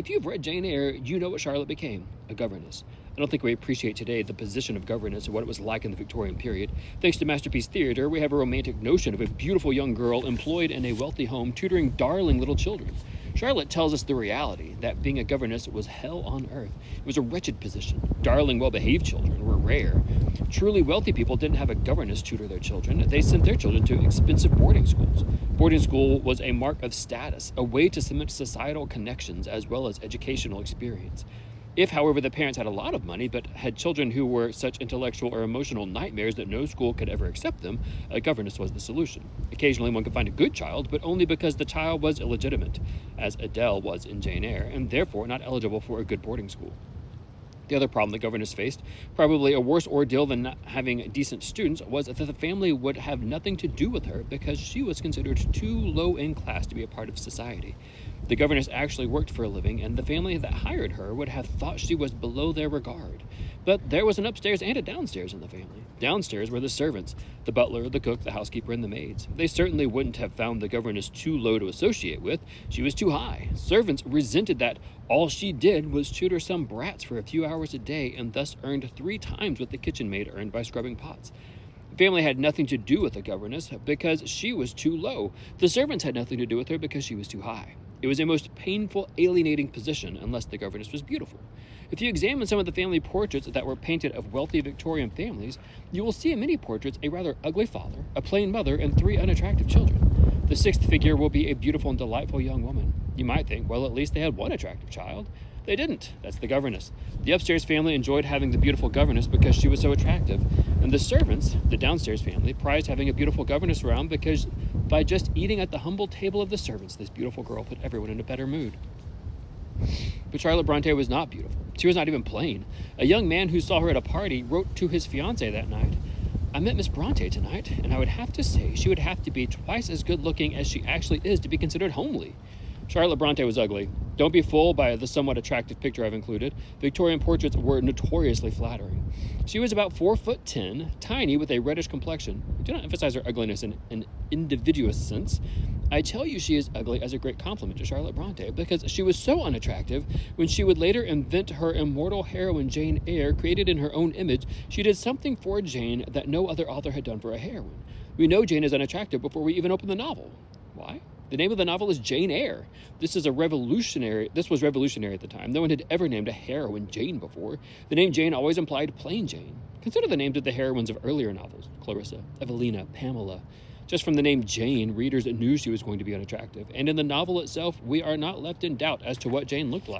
If you've read Jane Eyre, you know what Charlotte became, a governess. I don't think we appreciate today the position of governess and what it was like in the Victorian period. Thanks to Masterpiece Theatre, we have a romantic notion of a beautiful young girl employed in a wealthy home tutoring darling little children. Charlotte tells us the reality, that being a governess was hell on earth. It was a wretched position. Darling, well-behaved children were rare. Truly wealthy people didn't have a governess tutor their children. They sent their children to expensive boarding schools. Boarding school was a mark of status, a way to cement societal connections as well as educational experience. If, however, the parents had a lot of money but had children who were such intellectual or emotional nightmares that no school could ever accept them, a governess was the solution. Occasionally one could find a good child, but only because the child was illegitimate, as Adele was in Jane Eyre, and therefore not eligible for a good boarding school. The other problem the governess faced, probably a worse ordeal than not having decent students, was that the family would have nothing to do with her because she was considered too low in class to be a part of society. The governess actually worked for a living, and the family that hired her would have thought she was below their regard. But there was an upstairs and a downstairs in the family. Downstairs were the servants, the butler, the cook, the housekeeper, and the maids. They certainly wouldn't have found the governess too low to associate with. She was too high. Servants resented that all she did was tutor some brats for a few hours a day and thus earned 3 times what the kitchen maid earned by scrubbing pots. The family had nothing to do with the governess because she was too low. The servants had nothing to do with her because she was too high. It was a most painful, alienating position unless the governess was beautiful. If you examine some of the family portraits that were painted of wealthy Victorian families, you will see in many portraits a rather ugly father, a plain mother, and 3 unattractive children. The 6th figure will be a beautiful and delightful young woman. You might think, well, at least they had one attractive child. They didn't. That's the governess. The upstairs family enjoyed having the beautiful governess because she was so attractive. And the servants, the downstairs family, prized having a beautiful governess around because by just eating at the humble table of the servants, this beautiful girl put everyone in a better mood. But Charlotte Brontë was not beautiful. She was not even plain. A young man who saw her at a party wrote to his fiancée that night, "I met Miss Brontë tonight, and I would have to say she would have to be twice as good looking as she actually is to be considered homely." Charlotte Brontë was ugly. Don't be fooled by the somewhat attractive picture I've included. Victorian portraits were notoriously flattering. She was about 4'10", tiny with a reddish complexion. I do not emphasize her ugliness in an individuous sense. I tell you she is ugly as a great compliment to Charlotte Brontë because she was so unattractive when she would later invent her immortal heroine Jane Eyre, created in her own image. She did something for Jane that no other author had done for a heroine. We know Jane is unattractive before we even open the novel. Why? The name of the novel is Jane Eyre. This was revolutionary at the time. No one had ever named a heroine Jane before. The name Jane always implied plain Jane. Consider the names of the heroines of earlier novels: Clarissa, Evelina, Pamela. Just from the name Jane, readers knew she was going to be unattractive. And in the novel itself, we are not left in doubt as to what Jane looked like.